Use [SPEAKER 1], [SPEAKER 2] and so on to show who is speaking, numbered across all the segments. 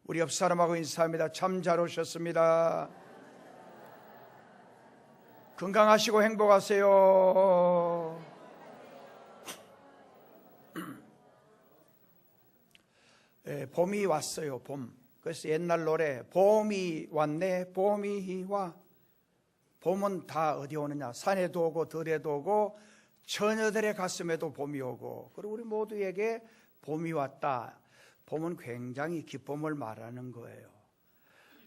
[SPEAKER 1] 우리 옆 사람하고 인사합니다. 참 잘 오셨습니다. 건강하시고 행복하세요. 봄이 왔어요. 봄. 그래서 옛날 노래 봄이 왔네 봄이 와. 봄은 다 어디 오느냐? 산에도 오고 들에도 오고 처녀들의 가슴에도 봄이 오고, 그리고 우리 모두에게 봄이 왔다. 봄은 굉장히 기쁨을 말하는 거예요.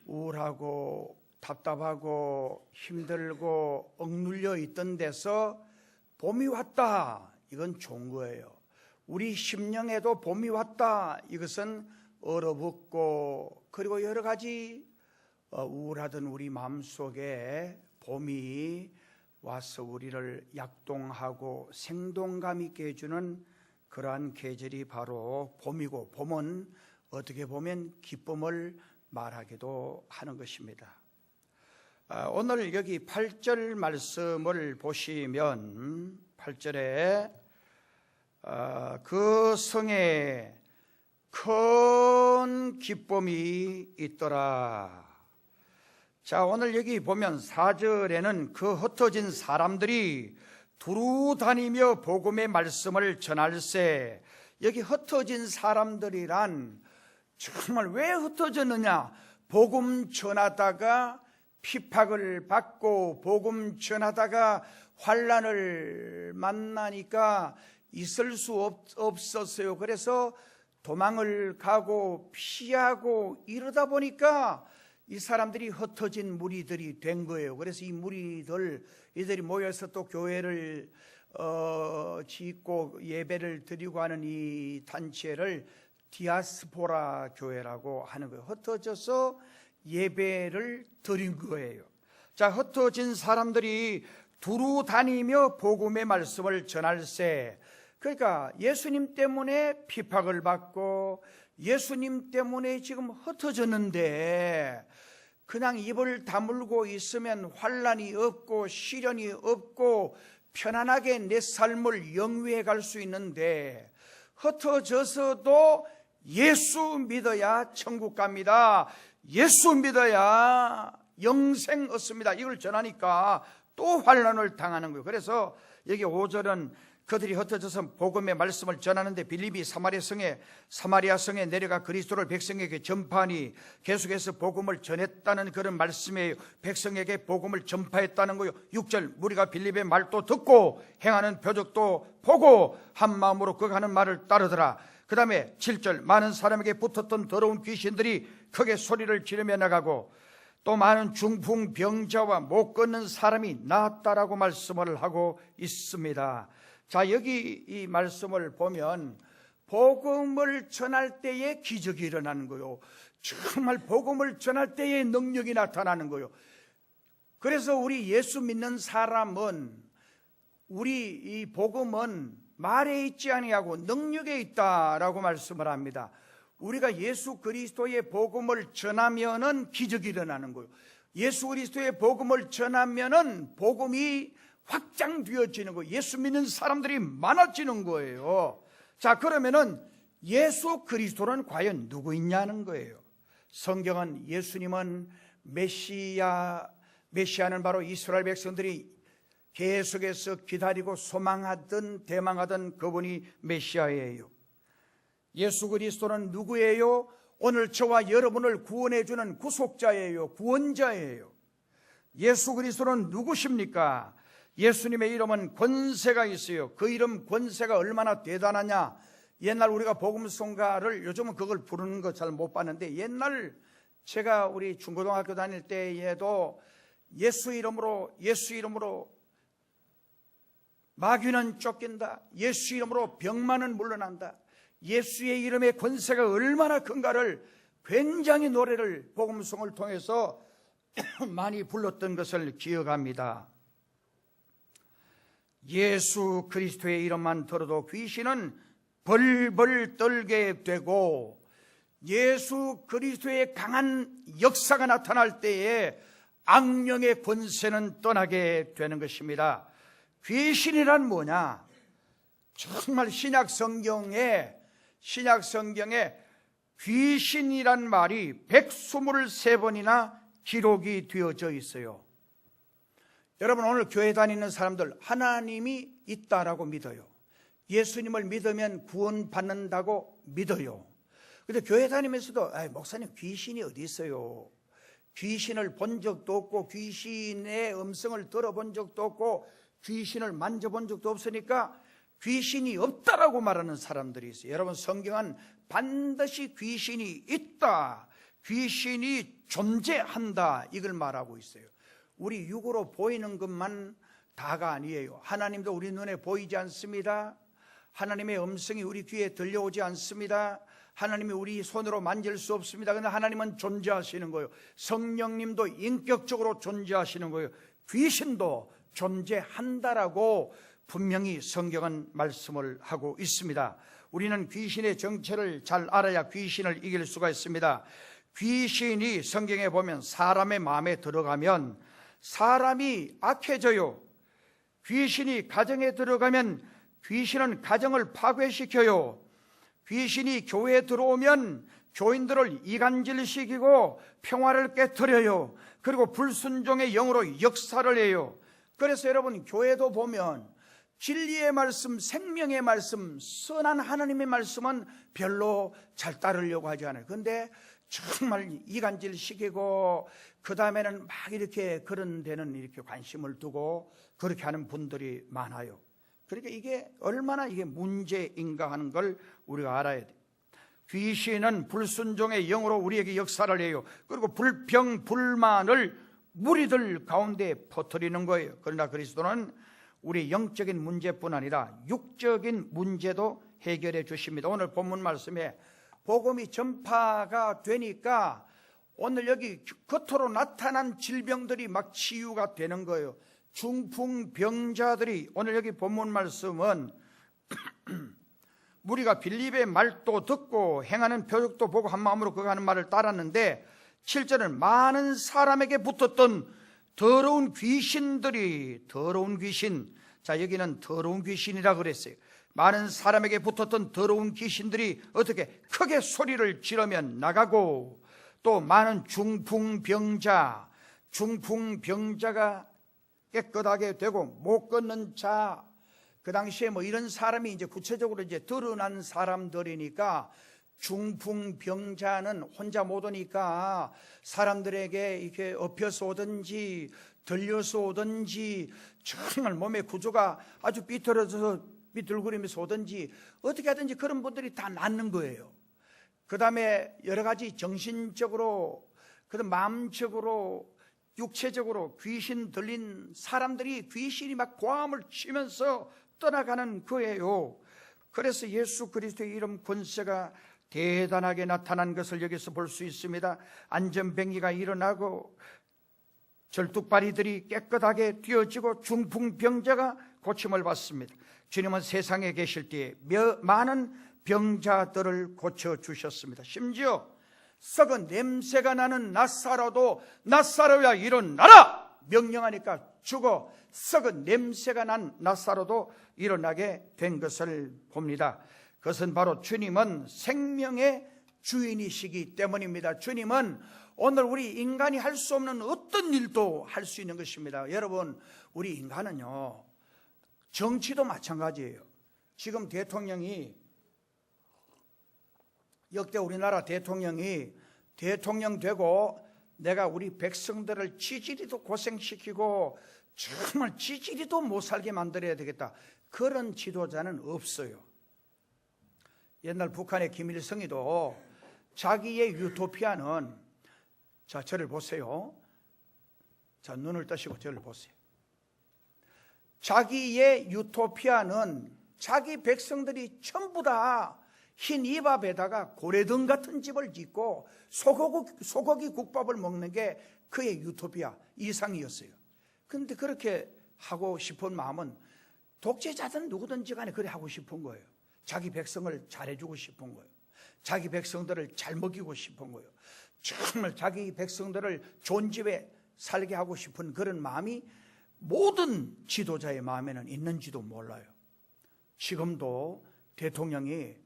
[SPEAKER 1] 우울하고 답답하고 힘들고 억눌려 있던 데서 봄이 왔다. 이건 좋은 거예요. 우리 심령에도 봄이 왔다. 이것은 얼어붙고 그리고 여러 가지 우울하던 우리 마음속에 봄이 와서 우리를 약동하고 생동감 있게 해주는 그러한 계절이 바로 봄이고, 봄은 어떻게 보면 기쁨을 말하기도 하는 것입니다. 오늘 여기 8절 말씀을 보시면 8절에 그 성에 큰 기쁨이 있더라. 자, 오늘 여기 보면 4절에는 그 흩어진 사람들이 두루 다니며 복음의 말씀을 전할세. 여기 흩어진 사람들이란 정말 왜 흩어졌느냐? 복음 전하다가 핍박을 받고 복음 전하다가 환난을 만나니까 있을 수 없었어요. 그래서 도망을 가고 피하고 이러다 보니까 이 사람들이 흩어진 무리들이 된 거예요. 그래서 이 이들이 모여서 또 교회를 짓고 예배를 드리고 하는 이 단체를 디아스포라 교회라고 하는 거예요. 흩어져서 예배를 드린 거예요. 자, 흩어진 사람들이 두루 다니며 복음의 말씀을 전할세. 그러니까 예수님 때문에 핍박을 받고 예수님 때문에 지금 흩어졌는데 그냥 입을 다물고 있으면 환난이 없고 시련이 없고 편안하게 내 삶을 영위해 갈 수 있는데, 흩어져서도 예수 믿어야 천국 갑니다, 예수 믿어야 영생 얻습니다, 이걸 전하니까 또 환난을 당하는 거예요. 그래서 여기 5절은 그들이 흩어져서 복음의 말씀을 전하는데 빌립이 사마리아 성에 내려가 그리스도를 백성에게 전파하니, 계속해서 복음을 전했다는 그런 말씀이에요. 백성에게 복음을 전파했다는 거예요. 6절 무리가 빌립의 말도 듣고 행하는 표적도 보고 한 마음으로 그가 하는 말을 따르더라. 그 다음에 7절 많은 사람에게 붙었던 더러운 귀신들이 크게 소리를 지르며 나가고 또 많은 중풍 병자와 못 걷는 사람이 나았다라고 말씀을 하고 있습니다. 자, 여기 이 말씀을 보면 복음을 전할 때에 기적이 일어나는 거예요. 정말 복음을 전할 때에 능력이 나타나는 거예요. 그래서 우리 예수 믿는 사람은 우리 이 복음은 말에 있지 아니하고 능력에 있다라고 말씀을 합니다. 우리가 예수 그리스도의 복음을 전하면은 기적이 일어나는 거예요. 예수 그리스도의 복음을 전하면은 복음이 확장되어지는 거예요. 예수 믿는 사람들이 많아지는 거예요. 자, 그러면은 예수 그리스도는 과연 누구있냐는 거예요. 성경은 예수님은 메시아는 바로 이스라엘 백성들이 계속해서 기다리고 소망하던 대망하던 그분이 메시아예요. 예수 그리스도는 누구예요? 오늘 저와 여러분을 구원해 주는 구속자예요. 구원자예요. 예수 그리스도는 누구십니까? 예수님의 이름은 권세가 있어요. 그 이름 권세가 얼마나 대단하냐. 옛날 우리가 복음성가를, 요즘은 그걸 부르는 거 잘 못 봤는데, 옛날 제가 우리 중고등학교 다닐 때에도 예수 이름으로 마귀는 쫓긴다, 예수 이름으로 병만은 물러난다, 예수의 이름의 권세가 얼마나 큰가를 굉장히 노래를 복음성을 통해서 많이 불렀던 것을 기억합니다. 예수 그리스도의 이름만 들어도 귀신은 벌벌 떨게 되고, 예수 그리스도의 강한 역사가 나타날 때에 악령의 권세는 떠나게 되는 것입니다. 귀신이란 뭐냐? 정말 신약 성경에 귀신이란 말이 123번이나 기록이 되어져 있어요. 여러분, 오늘 교회 다니는 사람들 하나님이 있다라고 믿어요. 예수님을 믿으면 구원받는다고 믿어요. 그런데 교회 다니면서도 목사님, 귀신이 어디 있어요? 귀신을 본 적도 없고 귀신의 음성을 들어본 적도 없고 귀신을 만져본 적도 없으니까 귀신이 없다라고 말하는 사람들이 있어요. 여러분, 성경은 반드시 귀신이 있다, 귀신이 존재한다, 이걸 말하고 있어요. 우리 육으로 보이는 것만 다가 아니에요. 하나님도 우리 눈에 보이지 않습니다. 하나님의 음성이 우리 귀에 들려오지 않습니다. 하나님이 우리 손으로 만질 수 없습니다. 그런데 하나님은 존재하시는 거예요. 성령님도 인격적으로 존재하시는 거예요. 귀신도 존재한다라고 분명히 성경은 말씀을 하고 있습니다. 우리는 귀신의 정체를 잘 알아야 귀신을 이길 수가 있습니다. 귀신이 성경에 보면 사람의 마음에 들어가면 사람이 악해져요. 귀신이 가정에 들어가면 귀신은 가정을 파괴시켜요. 귀신이 교회에 들어오면 교인들을 이간질시키고 평화를 깨트려요. 그리고 불순종의 영으로 역사를 해요. 그래서 여러분, 교회도 보면 진리의 말씀, 생명의 말씀, 선한 하나님의 말씀은 별로 잘 따르려고 하지 않아요. 그런데 정말 이간질시키고 그 다음에는 막 이렇게 그런 데는 이렇게 관심을 두고 그렇게 하는 분들이 많아요. 그러니까 이게 얼마나 이게 문제인가 하는 걸 우리가 알아야 돼요. 귀신은 불순종의 영으로 우리에게 역사를 해요. 그리고 불평, 불만을 무리들 가운데 퍼뜨리는 거예요. 그러나 그리스도는 우리 영적인 문제뿐 아니라 육적인 문제도 해결해 주십니다. 오늘 본문 말씀에 복음이 전파가 되니까 오늘 여기 겉으로 나타난 질병들이 막 치유가 되는 거예요. 중풍병자들이, 오늘 여기 본문 말씀은 무리가 빌립의 말도 듣고 행하는 표적도 보고 한 마음으로 그가 하는 말을 따랐는데 7절은 많은 사람에게 붙었던 더러운 귀신들이, 더러운 귀신, 자 여기는 더러운 귀신이라 그랬어요. 많은 사람에게 붙었던 더러운 귀신들이 어떻게 크게 소리를 지르면 나가고, 또 많은 중풍병자가 깨끗하게 되고, 못 걷는 자, 그 당시에 뭐 이런 사람이 이제 구체적으로 이제 드러난 사람들이니까, 중풍병자는 혼자 못 오니까 사람들에게 이렇게 엎혀서 오든지 들려서 오든지 정말 몸의 구조가 아주 삐뚤어져서 삐뚤거리면서 오든지 어떻게 하든지 그런 분들이 다 낫는 거예요. 그 다음에 여러 가지 정신적으로, 그다음 마음적으로, 육체적으로 귀신 들린 사람들이 귀신이 막 고함을 치면서 떠나가는 거예요. 그래서 예수 그리스도의 이름 권세가 대단하게 나타난 것을 여기서 볼 수 있습니다. 안전병기가 일어나고 절뚝발이들이 깨끗하게 뛰어지고 중풍병자가 고침을 받습니다. 주님은 세상에 계실 때에 많은 병자들을 고쳐주셨습니다. 심지어 썩은 냄새가 나는 나사로야 일어나라! 명령하니까 죽어 썩은 냄새가 난 나사로도 일어나게 된 것을 봅니다. 그것은 바로 주님은 생명의 주인이시기 때문입니다. 주님은 오늘 우리 인간이 할 수 없는 어떤 일도 할 수 있는 것입니다. 여러분, 우리 인간은요, 정치도 마찬가지예요. 지금 대통령이, 역대 우리나라 대통령이 대통령 되고 내가 우리 백성들을 지지리도 고생시키고 정말 지지리도 못 살게 만들어야 되겠다, 그런 지도자는 없어요. 옛날 북한의 김일성이도 자기의 유토피아는, 자 저를 보세요. 자 눈을 뜨시고 저를 보세요. 자기의 유토피아는 자기 백성들이 전부 다 흰 이밥에다가 고래등 같은 집을 짓고 소고기 국밥을 먹는 게 그의 유토피아 이상이었어요. 그런데 그렇게 하고 싶은 마음은 독재자든 누구든지 간에 그래 하고 싶은 거예요. 자기 백성을 잘해주고 싶은 거예요. 자기 백성들을 잘 먹이고 싶은 거예요. 정말 자기 백성들을 좋은 집에 살게 하고 싶은 그런 마음이 모든 지도자의 마음에는 있는지도 몰라요. 지금도 대통령이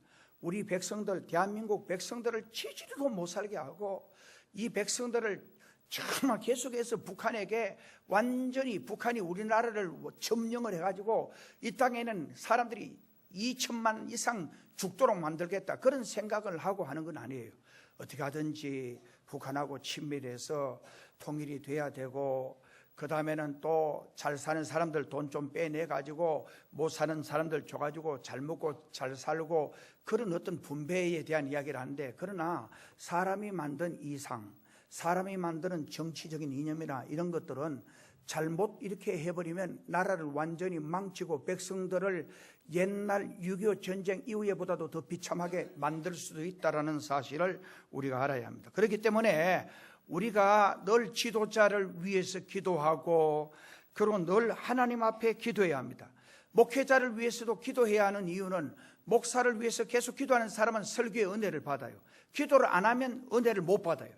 [SPEAKER 1] 우리 백성들, 대한민국 백성들을 지지도 못 살게 하고 이 백성들을 정말 계속해서 북한에게 완전히 북한이 우리나라를 점령을 해가지고 이 땅에는 사람들이 2천만 이상 죽도록 만들겠다, 그런 생각을 하고 하는 건 아니에요. 어떻게 하든지 북한하고 친밀해서 통일이 돼야 되고, 그 다음에는 또 잘 사는 사람들 돈 좀 빼내가지고 못 사는 사람들 줘가지고 잘 먹고 잘 살고, 그런 어떤 분배에 대한 이야기를 하는데, 그러나 사람이 만든 이상, 사람이 만드는 정치적인 이념이나 이런 것들은 잘못 이렇게 해버리면 나라를 완전히 망치고 백성들을 옛날 6.25 전쟁 이후에보다도 더 비참하게 만들 수도 있다는 사실을 우리가 알아야 합니다. 그렇기 때문에 우리가 늘 지도자를 위해서 기도하고, 그리고 늘 하나님 앞에 기도해야 합니다. 목회자를 위해서도 기도해야 하는 이유는, 목사를 위해서 계속 기도하는 사람은 설교의 은혜를 받아요. 기도를 안 하면 은혜를 못 받아요.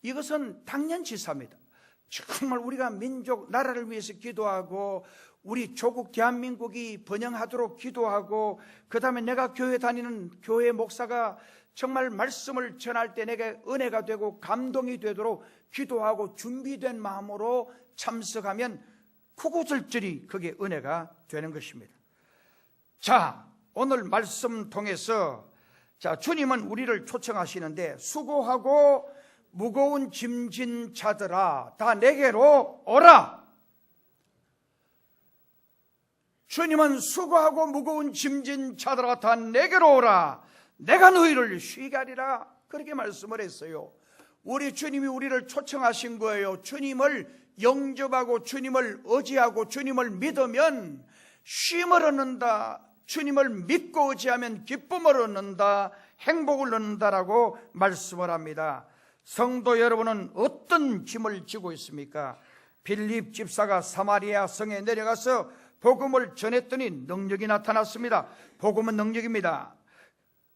[SPEAKER 1] 이것은 당연지사입니다. 정말 우리가 민족, 나라를 위해서 기도하고, 우리 조국 대한민국이 번영하도록 기도하고, 그 다음에 내가 교회 다니는 교회 목사가 정말 말씀을 전할 때 내게 은혜가 되고 감동이 되도록 기도하고 준비된 마음으로 참석하면 구구절절히 그게 은혜가 되는 것입니다. 자, 오늘 말씀 통해서, 자, 주님은 우리를 초청하시는데, 수고하고 무거운 짐진 자들아 다 내게로 오라. 주님은 수고하고 무거운 짐진 자들아 다 내게로 오라, 내가 너희를 쉬게 하리라, 그렇게 말씀을 했어요. 우리 주님이 우리를 초청하신 거예요. 주님을 영접하고 주님을 의지하고 주님을 믿으면 쉼을 얻는다, 주님을 믿고 의지하면 기쁨을 얻는다, 행복을 얻는다라고 말씀을 합니다. 성도 여러분은 어떤 짐을 지고 있습니까? 빌립 집사가 사마리아 성에 내려가서 복음을 전했더니 능력이 나타났습니다. 복음은 능력입니다.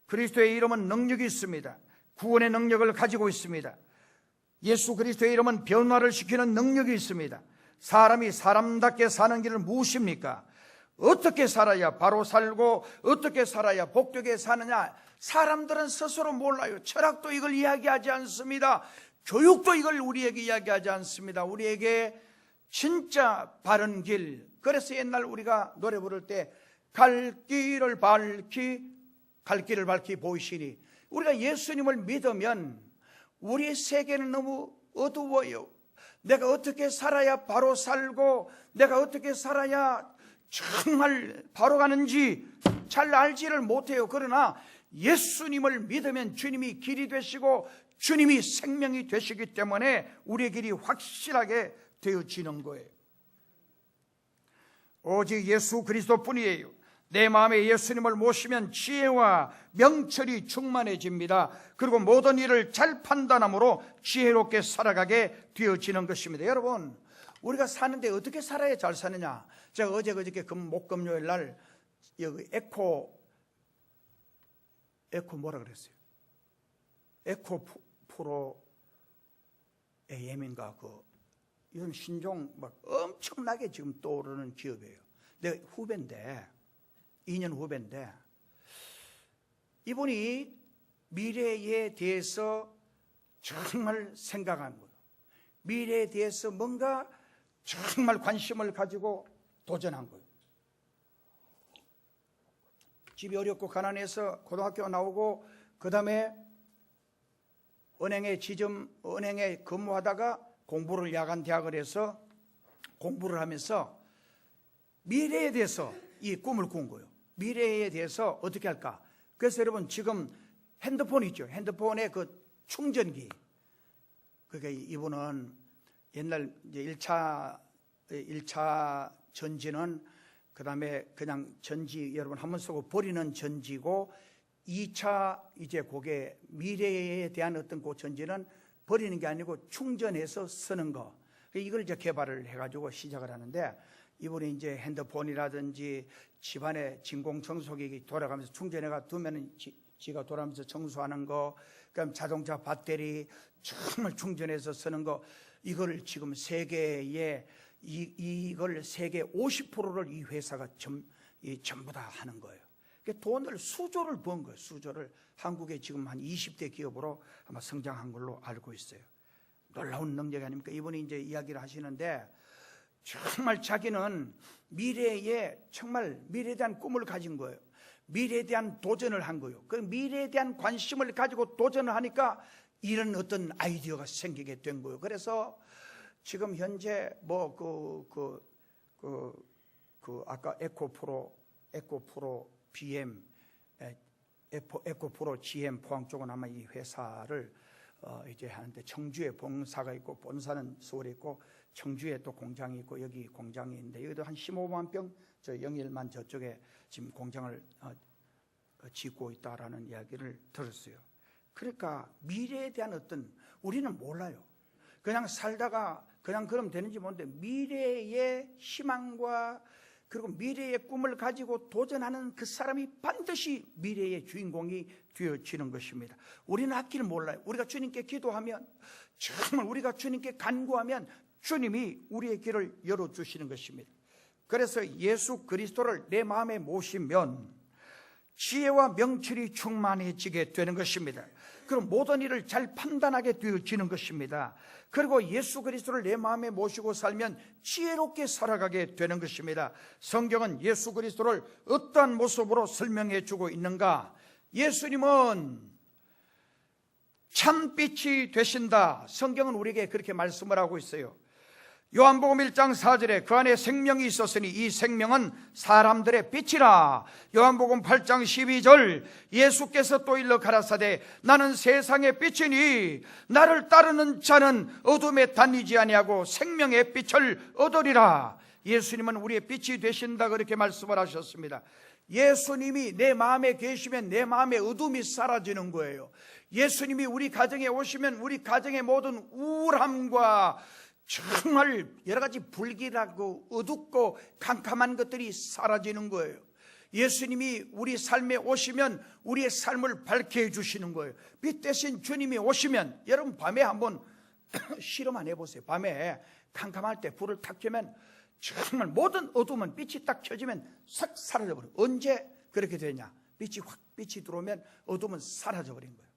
[SPEAKER 1] 그리스도의 이름은 능력이 있습니다. 구원의 능력을 가지고 있습니다. 예수 그리스도의 이름은 변화를 시키는 능력이 있습니다. 사람이 사람답게 사는 길은 무엇입니까? 어떻게 살아야 바로 살고 어떻게 살아야 복되게 사느냐, 사람들은 스스로 몰라요. 철학도 이걸 이야기하지 않습니다. 교육도 이걸 우리에게 이야기하지 않습니다. 우리에게 진짜 바른 길, 그래서 옛날 우리가 노래 부를 때 갈 길을 밝히 보이시니, 우리가 예수님을 믿으면 우리의 세계는 너무 어두워요. 내가 어떻게 살아야 바로 살고 내가 어떻게 살아야 정말 바로 가는지 잘 알지를 못해요. 그러나 예수님을 믿으면 주님이 길이 되시고 주님이 생명이 되시기 때문에 우리의 길이 확실하게 되어지는 거예요. 오직 예수 그리스도뿐이에요. 내 마음에 예수님을 모시면 지혜와 명철이 충만해집니다. 그리고 모든 일을 잘 판단함으로 지혜롭게 살아가게 되어지는 것입니다. 여러분, 우리가 사는데 어떻게 살아야 잘 사느냐? 제가 어저께 목금요일 날 여기 에코 뭐라 그랬어요? 에코 프로 AM인가 이런 신종 막 엄청나게 지금 떠오르는 기업이에요. 내 후배인데 2년 후배인데 이분이 미래에 대해서 정말 생각한 거예요. 미래에 대해서 뭔가 정말 관심을 가지고 도전한 거예요. 집이 어렵고 가난해서 고등학교 나오고 그 다음에 은행에 근무하다가 공부를 야간 대학을 해서 공부를 하면서 미래에 대해서 이 꿈을 꾼 거예요. 미래에 대해서 어떻게 할까? 그래서 여러분 지금 핸드폰 있죠. 핸드폰에 그 충전기. 그러니까 이분은 옛날 이제 1차 전지는 그 다음에 그냥 전지 여러분 한번 쓰고 버리는 전지고 2차 이제 그게 미래에 대한 어떤 그 전지는 버리는 게 아니고 충전해서 쓰는 거. 이걸 이제 개발을 해가지고 시작을 하는데 이분이 이제 핸드폰이라든지 집안에 진공청소기 돌아가면서 충전해가 두면은 지가 돌아가면서 청소하는 거, 그다음 자동차 배터리 정말 충전해서 쓰는 거, 이걸 지금 세계에 이걸 세계 50%를 이 회사가 전부 다 하는 거예요. 돈을 수조를 번 거예요. 수조를. 한국에 지금 한 20대 기업으로 아마 성장한 걸로 알고 있어요. 놀라운 능력이 아닙니까? 이분이 이제 이야기를 하시는데 정말 자기는 정말 미래에 대한 꿈을 가진 거예요. 미래에 대한 도전을 한 거예요. 그 미래에 대한 관심을 가지고 도전을 하니까 이런 어떤 아이디어가 생기게 된 거예요. 그래서 지금 현재 아까 에코프로 BM, 에코프로 GM 포항 쪽은 아마 이 회사를 이제 하는데 청주에 본사가 있고 본사는 서울에 있고 청주에 또 공장이 있고 여기 공장이 있는데 여기도 한 15만 병 저 영일만 저쪽에 지금 공장을 짓고 있다라는 이야기를 들었어요. 그러니까 미래에 대한 어떤 우리는 몰라요. 그냥 살다가 그냥 그러면 되는지 모르는데 미래의 희망과 그리고 미래의 꿈을 가지고 도전하는 그 사람이 반드시 미래의 주인공이 되어지는 것입니다. 우리는 앞길을 몰라요. 우리가 주님께 기도하면 정말 우리가 주님께 간구하면 주님이 우리의 길을 열어주시는 것입니다. 그래서 예수 그리스도를 내 마음에 모시면 지혜와 명철이 충만해지게 되는 것입니다. 그럼 모든 일을 잘 판단하게 되어지는 것입니다. 그리고 예수 그리스도를 내 마음에 모시고 살면 지혜롭게 살아가게 되는 것입니다. 성경은 예수 그리스도를 어떠한 모습으로 설명해 주고 있는가? 예수님은 참빛이 되신다. 성경은 우리에게 그렇게 말씀을 하고 있어요. 요한복음 1장 4절에 그 안에 생명이 있었으니 이 생명은 사람들의 빛이라. 요한복음 8장 12절 예수께서 또 일러 가라사대 나는 세상의 빛이니 나를 따르는 자는 어둠에 다니지 아니하고 생명의 빛을 얻으리라. 예수님은 우리의 빛이 되신다 그렇게 말씀을 하셨습니다. 예수님이 내 마음에 계시면 내 마음의 어둠이 사라지는 거예요. 예수님이 우리 가정에 오시면 우리 가정의 모든 우울함과 정말 여러 가지 불길하고 어둡고 캄캄한 것들이 사라지는 거예요. 예수님이 우리 삶에 오시면 우리의 삶을 밝게 해주시는 거예요. 빛 대신 주님이 오시면 여러분 밤에 한번 실험 안 해보세요. 밤에 캄캄할 때 불을 탁 켜면 정말 모든 어둠은 빛이 딱 켜지면 싹 사라져버려요. 언제 그렇게 되냐? 빛이 들어오면 어둠은 사라져버린 거예요.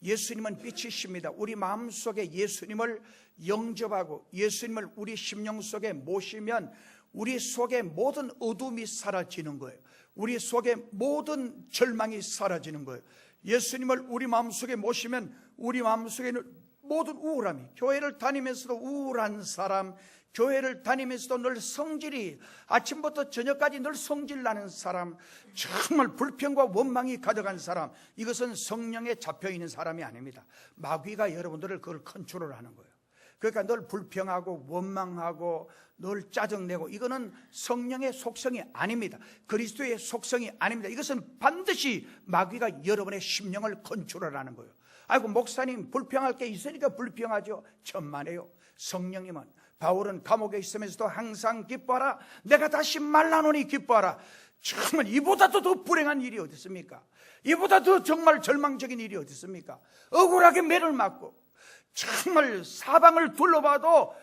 [SPEAKER 1] 예수님은 빛이십니다. 우리 마음속에 예수님을 영접하고 예수님을 우리 심령 속에 모시면 우리 속에 모든 어둠이 사라지는 거예요. 우리 속에 모든 절망이 사라지는 거예요. 예수님을 우리 마음속에 모시면 우리 마음속에는 모든 우울함이, 교회를 다니면서도 우울한 사람, 교회를 다니면서도 늘 성질이 아침부터 저녁까지 늘 성질나는 사람, 정말 불평과 원망이 가득한 사람, 이것은 성령에 잡혀있는 사람이 아닙니다. 마귀가 여러분들을 그걸 컨트롤하는 거예요. 그러니까 늘 불평하고 원망하고 늘 짜증내고 이거는 성령의 속성이 아닙니다. 그리스도의 속성이 아닙니다. 이것은 반드시 마귀가 여러분의 심령을 컨트롤하는 거예요. 아이고 목사님 불평할 게 있으니까 불평하죠. 천만에요. 성령님은 바울은 감옥에 있으면서도 항상 기뻐하라. 내가 다시 말라노니 기뻐하라. 정말 이보다 더 불행한 일이 어디 있습니까? 이보다 더 정말 절망적인 일이 어디 있습니까? 억울하게 매를 맞고 정말 사방을 둘러봐도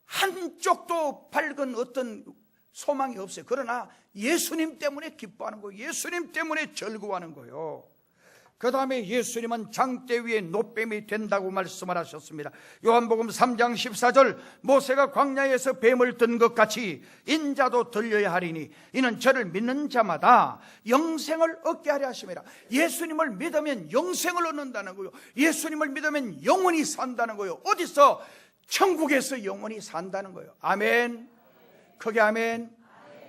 [SPEAKER 1] 한쪽도 밝은 어떤 소망이 없어요. 그러나 예수님 때문에 기뻐하는 거예요. 예수님 때문에 즐거워하는 거예요. 그 다음에 예수님은 장대 위에 노뱀이 된다고 말씀을 하셨습니다. 요한복음 3장 14절 모세가 광야에서 뱀을 든 것 같이 인자도 들려야 하리니 이는 저를 믿는 자마다 영생을 얻게 하려 하심이라. 예수님을 믿으면 영생을 얻는다는 거예요. 예수님을 믿으면 영원히 산다는 거예요. 어디서? 천국에서 영원히 산다는 거예요. 아멘. 크게 아멘.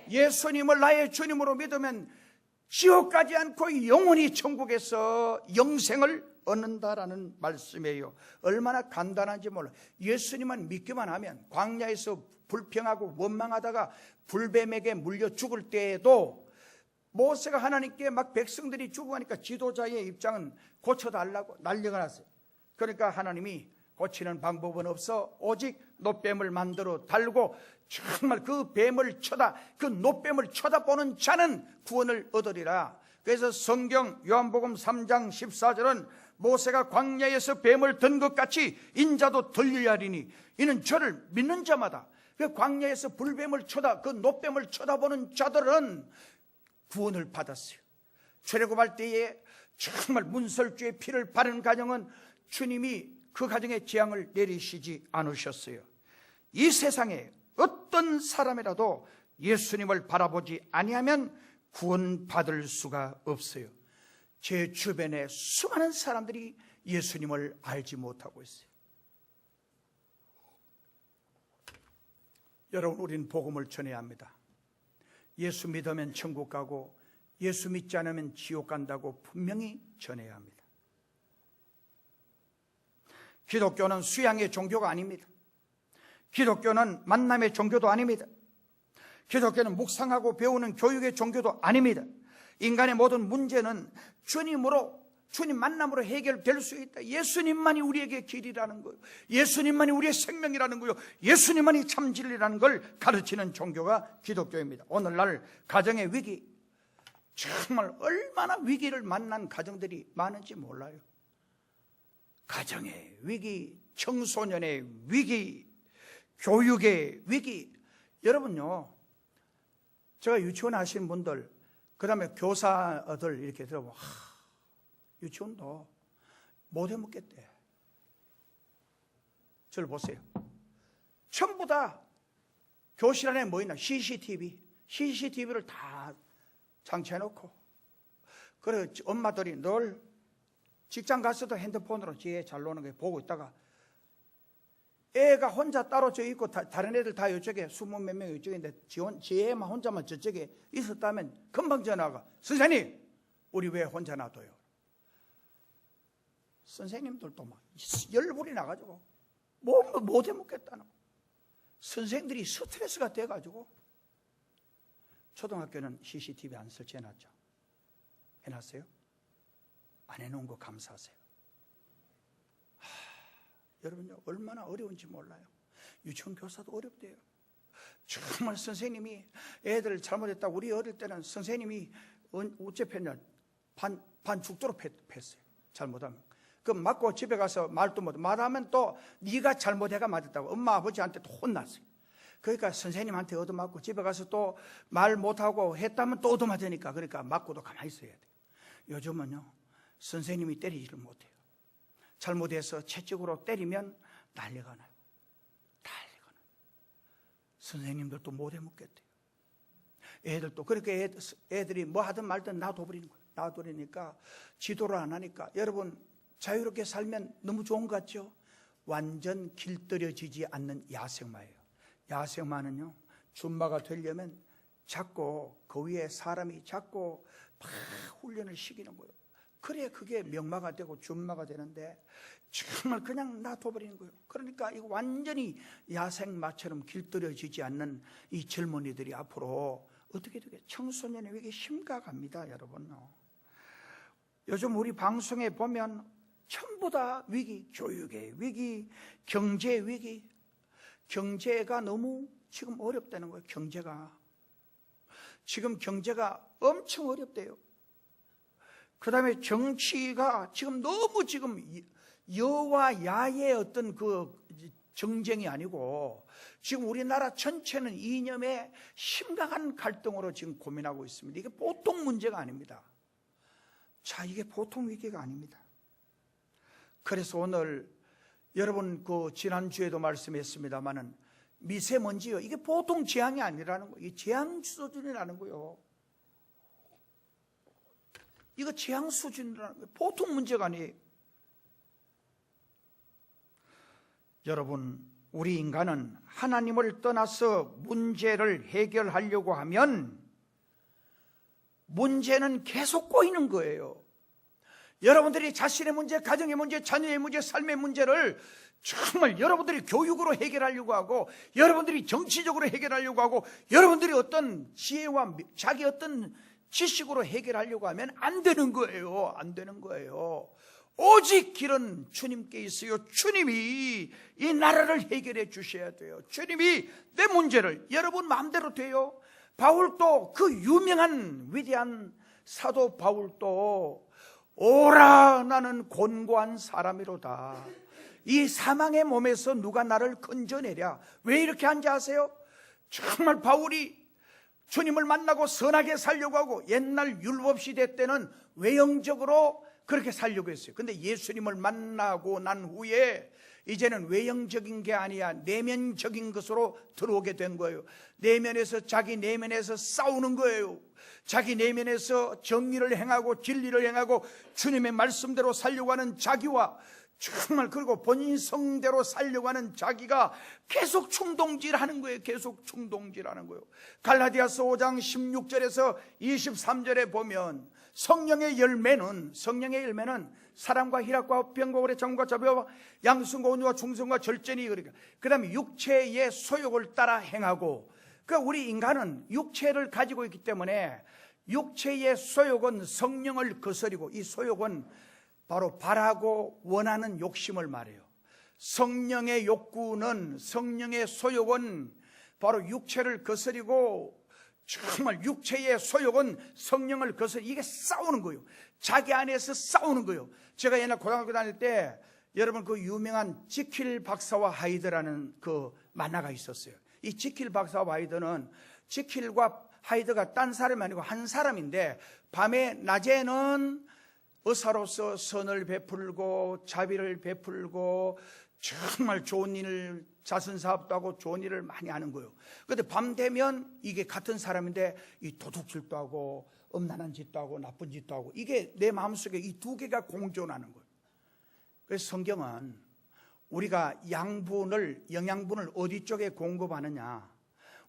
[SPEAKER 1] 예수님을 나의 주님으로 믿으면 지옥 가지 않고 영원히 천국에서 영생을 얻는다라는 말씀이에요. 얼마나 간단한지 몰라요. 예수님만 믿기만 하면 광야에서 불평하고 원망하다가 불뱀에게 물려 죽을 때에도 모세가 하나님께 막 백성들이 죽어가니까 지도자의 입장은 고쳐달라고 난리가 났어요. 그러니까 하나님이 고치는 방법은 없어 오직 노뱀을 만들어 달고 정말 그 노뱀을 쳐다보는 자는 구원을 얻으리라. 그래서 성경 요한복음 3장 14절은 모세가 광야에서 뱀을 든 것 같이 인자도 들려야 하리니 이는 저를 믿는 자마다. 그 광야에서 그 노뱀을 쳐다보는 자들은 구원을 받았어요. 출애굽할 때에 정말 문설주의 피를 바르는 가정은 주님이 그 가정에 재앙을 내리시지 않으셨어요. 이 세상에 어떤 사람이라도 예수님을 바라보지 아니하면 구원받을 수가 없어요. 제 주변에 수많은 사람들이 예수님을 알지 못하고 있어요. 여러분, 우리는 복음을 전해야 합니다. 예수 믿으면 천국 가고 예수 믿지 않으면 지옥 간다고 분명히 전해야 합니다. 기독교는 수양의 종교가 아닙니다. 기독교는 만남의 종교도 아닙니다. 기독교는 묵상하고 배우는 교육의 종교도 아닙니다. 인간의 모든 문제는 주님 만남으로 해결될 수 있다. 예수님만이 우리에게 길이라는 거예요. 예수님만이 우리의 생명이라는 거예요. 예수님만이 참 진리라는 걸 가르치는 종교가 기독교입니다. 오늘날 가정의 위기, 정말 얼마나 위기를 만난 가정들이 많은지 몰라요. 가정의 위기, 청소년의 위기, 교육의 위기. 여러분요, 제가 유치원 하시는 분들, 그 다음에 교사들 이렇게 들어보면 유치원도 못 해먹겠대. 저를 보세요. 전부 다 교실 안에 뭐 있나? CCTV를 다 장치해놓고, 그래 엄마들이 늘 직장 갔어도 핸드폰으로 지 잘 노는 거 보고 있다가 애가 혼자 따로 저 있고 다른 애들 다 이쪽에 20몇 명 이쪽에 있는데 지 애만 혼자만 저쪽에 있었다면 금방 전화가, 선생님 우리 왜 혼자 놔둬요? 선생님들도 막 열불이 나가지고 못 해먹겠다는, 선생들이 스트레스가 돼가지고. 초등학교는 CCTV 안 설치해놨죠? 해놨어요? 안 해놓은 거 감사하세요. 여러분요, 얼마나 어려운지 몰라요. 유치원 교사도 어렵대요. 정말 선생님이 애들 잘못했다고, 우리 어릴 때는 선생님이 어째 팼냐, 반 죽도록 팼어요. 잘못하면. 그럼 맞고 집에 가서 말도 못, 말하면 또 네가 잘못해가 맞았다고 엄마 아버지한테 또 혼났어요. 그러니까 선생님한테 얻어맞고 집에 가서 또 말 못하고 했다면 또 얻어맞으니까, 그러니까 맞고도 가만히 있어야 돼요. 요즘은요, 선생님이 때리지를 못해요. 잘못해서 채찍으로 때리면 난리가 나요. 선생님들도 못 해먹겠대요. 애들도 그렇게 애들이 뭐 하든 말든 놔둬버리는 거예요. 놔둬버리니까 지도를 안 하니까. 여러분, 자유롭게 살면 너무 좋은 것 같죠? 완전 길들여지지 않는 야생마예요. 야생마는요, 준마가 되려면 자꾸 그 위에 사람이 자꾸 막 훈련을 시키는 거예요. 그래야 그게 명마가 되고 준마가 되는데 정말 그냥 놔둬버리는 거예요. 그러니까 이거 완전히 야생마처럼 길들여지지 않는 이 젊은이들이 앞으로 어떻게 되게 청소년의 위기 심각합니다, 여러분. 요즘 우리 방송에 보면 전부 다 위기, 교육의 위기, 경제의 위기. 경제가 너무 지금 어렵다는 거예요. 지금 경제가 엄청 어렵대요. 그 다음에 정치가 지금 너무 여와 야의 어떤 그 정쟁이 아니고 지금 우리나라 전체는 이념의 심각한 갈등으로 지금 고민하고 있습니다. 이게 보통 문제가 아닙니다. 자, 이게 보통 위기가 아닙니다. 그래서 오늘 여러분 지난주에도 말씀했습니다마는 미세먼지요, 이게 보통 재앙이 아니라는 거예요. 이 재앙 수준이라는 거예요. 이거 재앙 수준이라는 거예요. 보통 문제가 아니에요. 여러분, 우리 인간은 하나님을 떠나서 문제를 해결하려고 하면 문제는 계속 꼬이는 거예요. 여러분들이 자신의 문제, 가정의 문제, 자녀의 문제, 삶의 문제를 정말 여러분들이 교육으로 해결하려고 하고, 여러분들이 정치적으로 해결하려고 하고, 여러분들이 어떤 지혜와 자기 어떤 지식으로 해결하려고 하면 안 되는 거예요. 안 되는 거예요. 오직 길은 주님께 있어요. 주님이 이 나라를 해결해 주셔야 돼요. 주님이 내 문제를, 여러분 마음대로 돼요. 바울도, 그 유명한 위대한 사도 바울도 오라 나는 곤고한 사람이로다. 이 사망의 몸에서 누가 나를 건져내랴. 왜 이렇게 한지 아세요? 정말 바울이 주님을 만나고 선하게 살려고 하고, 옛날 율법시대 때는 외형적으로 그렇게 살려고 했어요. 근데 예수님을 만나고 난 후에 이제는 외형적인 게 아니야 내면적인 것으로 들어오게 된 거예요. 내면에서, 자기 내면에서 싸우는 거예요. 자기 내면에서 정의를 행하고 진리를 행하고 주님의 말씀대로 살려고 하는 자기와, 정말 그리고 본인 성대로 살려고 하는 자기가 계속 충동질하는 거예요. 계속 충동질하는 거예요. 갈라디아서 5장 16절에서 23절에 보면 성령의 열매는 사랑과 희락과 평강과 정과 자비와 양순과 온유와 충성과 절제니, 그러니까 그 다음에 육체의 소욕을 따라 행하고, 그러니까 우리 인간은 육체를 가지고 있기 때문에 육체의 소욕은 성령을 거스리고, 이 소욕은 바로 바라고 원하는 욕심을 말해요. 성령의 욕구는, 성령의 소욕은 바로 육체를 거스리고, 정말 육체의 소욕은 성령을 거스리고, 이게 싸우는 거예요. 자기 안에서 싸우는 거예요. 제가 옛날 고등학교 다닐 때 여러분 그 유명한 지킬 박사와 하이드라는 그 만화가 있었어요. 이 지킬 박사와 하이드는, 지킬과 하이드가 딴 사람이 아니고 한 사람인데, 낮에는 의사로서 선을 베풀고 자비를 베풀고 정말 좋은 일을, 자선사업도 하고 좋은 일을 많이 하는 거예요. 그런데 밤 되면 이게 같은 사람인데 이 도둑질도 하고 음란한 짓도 하고 나쁜 짓도 하고, 이게 내 마음속에 이 두 개가 공존하는 거예요. 그래서 성경은 우리가 영양분을 어디 쪽에 공급하느냐,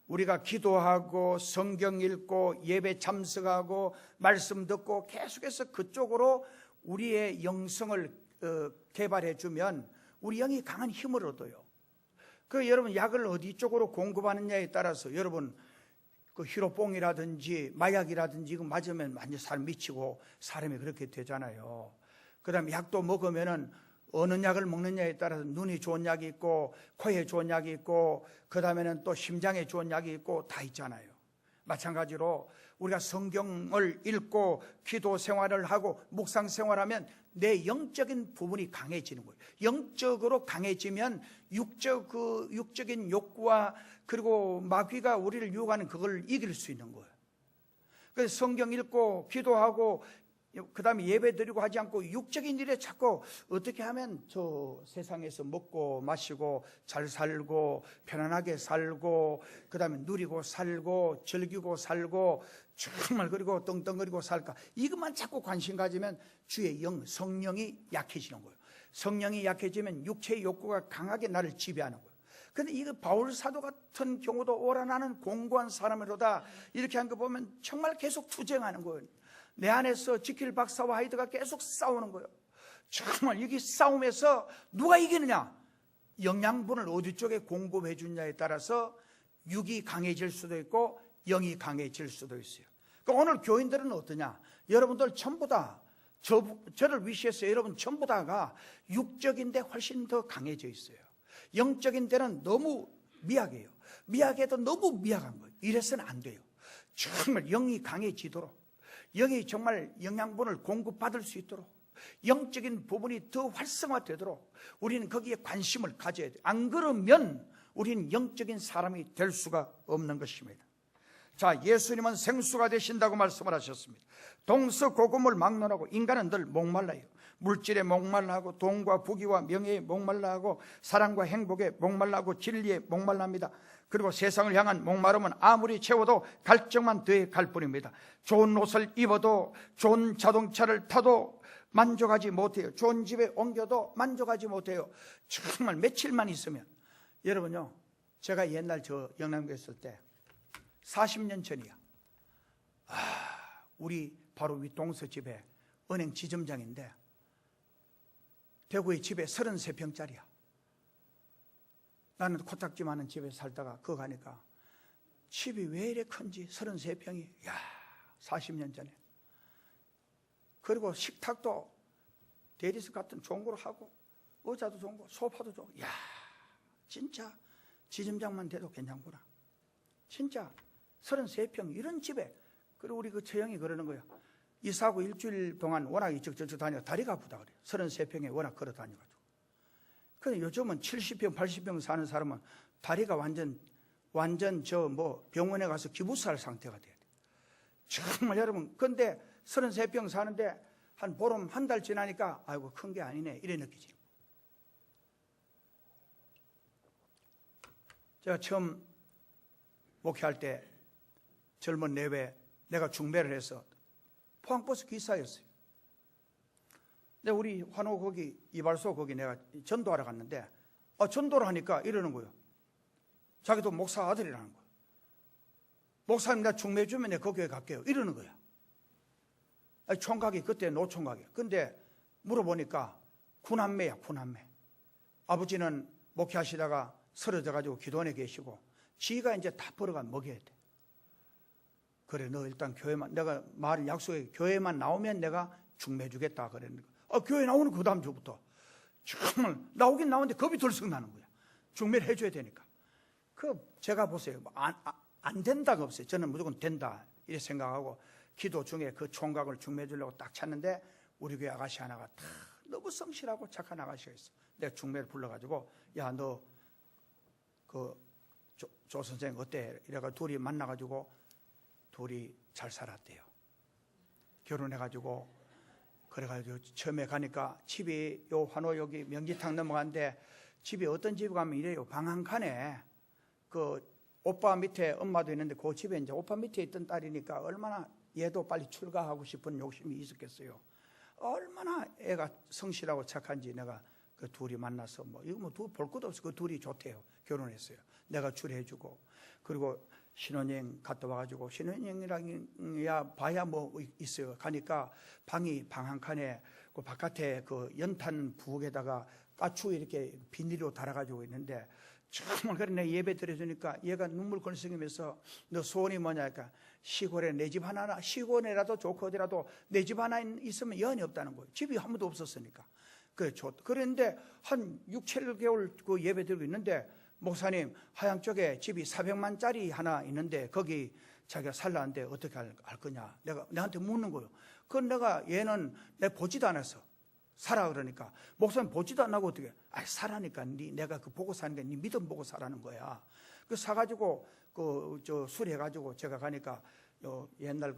[SPEAKER 1] 우리가 기도하고 성경 읽고 예배 참석하고 말씀 듣고 계속해서 그쪽으로 우리의 영성을 개발해 주면 우리 영이 강한 힘을 얻어요. 여러분 약을 어디 쪽으로 공급하느냐에 따라서, 여러분 그 히로뽕이라든지 마약이라든지 이거 맞으면 완전 사람 미치고 사람이 그렇게 되잖아요. 그 다음에 약도 먹으면은 어느 약을 먹느냐에 따라서 눈이 좋은 약이 있고 코에 좋은 약이 있고 그 다음에는 또 심장에 좋은 약이 있고 다 있잖아요. 마찬가지로 우리가 성경을 읽고 기도 생활을 하고 묵상 생활하면 내 영적인 부분이 강해지는 거예요. 영적으로 강해지면 육적인 욕구와 그리고 마귀가 우리를 유혹하는 그걸 이길 수 있는 거예요. 그래서 성경 읽고 기도하고 그 다음에 예배 드리고 하지 않고 육적인 일에 자꾸 어떻게 하면 저 세상에서 먹고 마시고 잘 살고 편안하게 살고 그 다음에 누리고 살고 즐기고 살고 정말 그리고 떵떵거리고 살까, 이것만 자꾸 관심 가지면 주의 성령이 약해지는 거예요. 성령이 약해지면 육체의 욕구가 강하게 나를 지배하는 거예요. 근데 이거 바울 사도 같은 경우도 오라 나는 공고한 사람이로다 이렇게 한 거 보면 정말 계속 투쟁하는 거예요. 내 안에서 지킬 박사와 하이드가 계속 싸우는 거예요. 정말 여기 싸움에서 누가 이기느냐, 영양분을 어디 쪽에 공급해 주느냐에 따라서 육이 강해질 수도 있고 영이 강해질 수도 있어요. 그러니까 오늘 교인들은 어떠냐, 여러분들 전부 다 저를 위시해서 여러분 전부 다가 육적인데 훨씬 더 강해져 있어요. 영적인 데는 너무 미약해요. 미약해도 너무 미약한 거예요. 이래서는 안 돼요. 정말 영이 강해지도록, 영이 정말 영양분을 공급받을 수 있도록, 영적인 부분이 더 활성화되도록 우리는 거기에 관심을 가져야 돼요. 안 그러면 우리는 영적인 사람이 될 수가 없는 것입니다. 자, 예수님은 생수가 되신다고 말씀을 하셨습니다. 동서고금을 막론하고 인간은 늘 목말라요. 물질에 목말라하고 돈과 부귀와 명예에 목말라하고 사랑과 행복에 목말라하고 진리에 목말라합니다. 그리고 세상을 향한 목마름은 아무리 채워도 갈증만 더해 갈 뿐입니다. 좋은 옷을 입어도 좋은 자동차를 타도 만족하지 못해요. 좋은 집에 옮겨도 만족하지 못해요. 정말 며칠만 있으면. 여러분요, 제가 옛날 저 영남교에 있을 때 40년 전이야. 우리 바로 위 동서집에 은행 지점장인데 대구의 집에 33평짜리야. 나는 코딱지 많은 집에 살다가 그거 가니까 집이 왜 이래 큰지 33평이. 야, 40년 전에. 그리고 식탁도 대리석 같은 좋은 거로 하고 의자도 좋은 거, 소파도 좋고. 야, 진짜 지점장만 돼도 괜찮구나. 진짜 33평 이런 집에. 그리고 우리 그 처형이 그러는 거야. 이사하고 일주일 동안 워낙 이쪽저쪽 다녀 다리가 아프다 그래요. 33평에 워낙 걸어 다녀가지고. 근데 요즘은 70평 80평 사는 사람은 다리가 완전 완전 병원에 가서 기부살 상태가 돼야 돼. 정말 여러분, 근데 33평 사는데 한 보름 한 달 지나니까 아이고 큰 게 아니네 이래 느끼지. 제가 처음 목회할 때 젊은 내외 내가 중매를 해서 포항버스 기사였어요. 근데 우리 환호 거기 이발소 거기 내가 전도하러 갔는데 전도를 하니까 이러는 거예요. 자기도 목사 아들이라는 거예요. 목사님 나 중매 주면 내가 거기에 갈게요 이러는 거야. 총각이 그때 노총각이야. 근데 물어보니까 구남매야. 구남매. 아버지는 목회하시다가 쓰러져가지고 기도원에 계시고 지가 이제 다 벌어가 먹여야 돼. 그래 너 일단 교회만, 내가 말을 약속해 교회만 나오면 내가 중매 주겠다 그랬는데 교회 나오는 그 다음 주부터 정말 나오긴 나오는데 겁이 덜썩 나는 거야. 중매를 해줘야 되니까. 제가 보세요. 안 된다가 없어요. 저는 무조건 된다 이렇게 생각하고 기도 중에 그 총각을 중매해 주려고 딱 찾는데 우리 교회 아가씨 하나가 다 너무 성실하고 착한 아가씨가 있어. 내가 중매를 불러가지고 야 너 조 선생 어때? 이래가 둘이 만나가지고 둘이 잘 살았대요. 결혼해가지고 그래가지고 처음에 가니까 집이 요 환호 여기 명지탕 넘어가는데 집이 어떤 집에 가면 이래요. 방 한 칸에 그 오빠 밑에 엄마도 있는데 그 집에 이제 오빠 밑에 있던 딸이니까 얼마나 얘도 빨리 출가하고 싶은 욕심이 있었겠어요. 얼마나 애가 성실하고 착한지 내가 그 둘이 만나서 이거 볼 것도 없어. 그 둘이 좋대요. 결혼했어요. 내가 출해주고 그리고 신혼여행 갔다 와가지고 신혼여행이야 봐야 있어요. 가니까 방이 방 한 칸에 그 바깥에 그 연탄 부엌에다가 까추 이렇게 비닐로 달아가지고 있는데 정말 그래 내 예배 드려주니까 얘가 눈물 걸썩이면서 너 소원이 뭐냐 하니까 시골에 내 집 하나 시골에라도 좋고 어디라도 내 집 하나 있으면 여한이 없다는 거예요. 집이 한 번도 없었으니까. 그래 좋다. 그런데 한 6, 7개월 그 예배 드리고 있는데 목사님 하양 쪽에 집이 400만짜리 하나 있는데 거기 자기가 살라는데 어떻게 할 거냐 내한테 묻는 거예요. 그건 얘는 내가 보지도 않았어. 살아 그러니까 목사님 보지도 안 하고 어떻게 살아니까 내가 그 보고 사는 게 네 믿음 보고 살라는 거야. 그 사가지고 수리해가지고 제가 가니까 옛날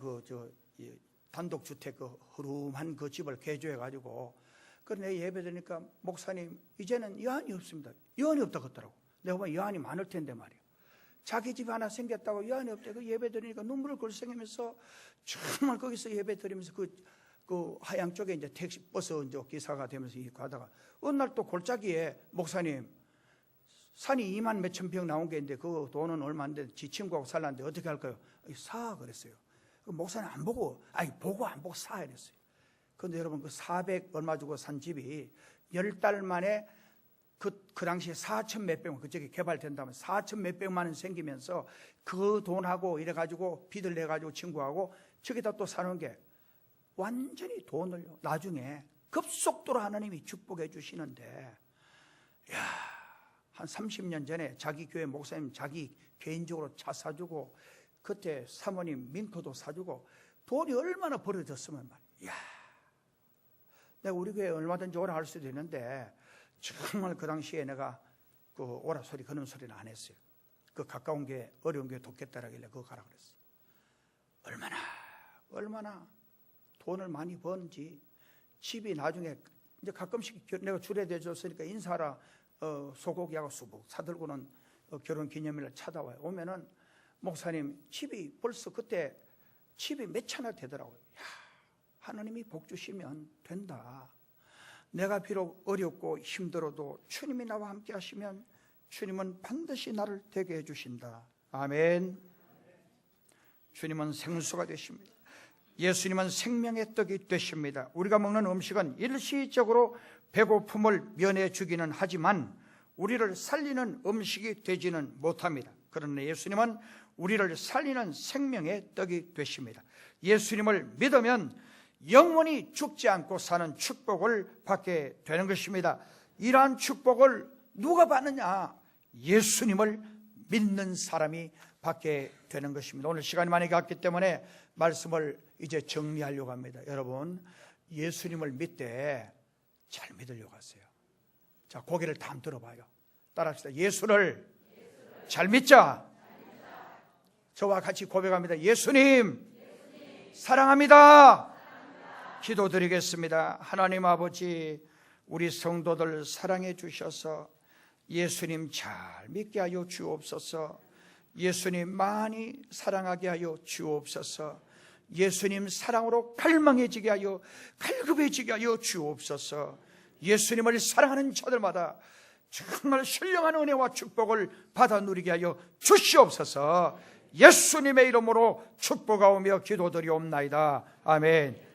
[SPEAKER 1] 단독주택 흐름한 그 집을 개조해가지고 그래 예배 드리니까 목사님 이제는 여한이 없습니다. 여한이 없다 그러더라고. 내가 보면 여한이 많을 텐데 말이에요. 자기 집 하나 생겼다고 여한이 없대. 그 예배 드리니까 눈물을 걸썩이면서 정말 거기서 예배 드리면서 그 하양 쪽에 이제 택시 버스 이제 기사가 되면서 가다가 어느 날 또 골짜기에 목사님 산이 2만 몇천 평 나온 게 있는데 그 돈은 얼마인데 지 친구하고 살라는데 어떻게 할까요? 사 그랬어요. 목사님 안 보고 보고 안 보고 사 이랬어요. 그런데 여러분 그 400 얼마 주고 산 집이 10달 만에 그 당시에 4천 몇백만 그쪽에 개발된다면 4천 몇백만 원 생기면서 그 돈하고 이래가지고 빚을 내가지고 친구하고 저기다 또 사는 게 완전히 돈을요 나중에 급속도로 하나님이 축복해 주시는데 한 30년 전에 자기 교회 목사님 자기 개인적으로 차 사주고 그때 사모님 민터도 사주고 돈이 얼마나 벌어졌으면 말이야. 내가 우리 교회에 얼마든지 오라 할 수도 있는데 정말 그 당시에 내가 그 오라 소리 그런 소리는 안 했어요. 그 가까운 게 어려운 게 돕겠다라길래 그거 가라 그랬어. 얼마나 돈을 많이 버는지 집이 나중에 이제 가끔씩 내가 주례돼 줬으니까 인사하라 소고기하고 수북 사들고는 결혼 기념일을 찾아와요. 오면은 목사님 집이 벌써 그때 집이 몇 채나 되더라고요. 하나님이 복 주시면 된다. 내가 비록 어렵고 힘들어도 주님이 나와 함께 하시면 주님은 반드시 나를 되게 해주신다. 아멘. 주님은 생수가 되십니다. 예수님은 생명의 떡이 되십니다. 우리가 먹는 음식은 일시적으로 배고픔을 면해 주기는 하지만 우리를 살리는 음식이 되지는 못합니다. 그러나 예수님은 우리를 살리는 생명의 떡이 되십니다. 예수님을 믿으면 영원히 죽지 않고 사는 축복을 받게 되는 것입니다. 이러한 축복을 누가 받느냐? 예수님을 믿는 사람이 받게 되는 것입니다. 오늘 시간이 많이 갔기 때문에 말씀을 이제 정리하려고 합니다. 여러분, 예수님을 믿되 잘 믿으려고 하세요. 자, 고개를 다 들어봐요. 따라합시다. 예수를 잘 믿자. 저와 같이 고백합니다. 예수님, 사랑합니다. 기도드리겠습니다. 하나님 아버지, 우리 성도들 사랑해 주셔서 예수님 잘 믿게 하여 주옵소서. 예수님 많이 사랑하게 하여 주옵소서. 예수님 사랑으로 갈망해지게 하여 갈급해지게 하여 주옵소서. 예수님을 사랑하는 자들마다 정말 신령한 은혜와 축복을 받아 누리게 하여 주시옵소서. 예수님의 이름으로 축복하오며 기도드리옵나이다. 아멘.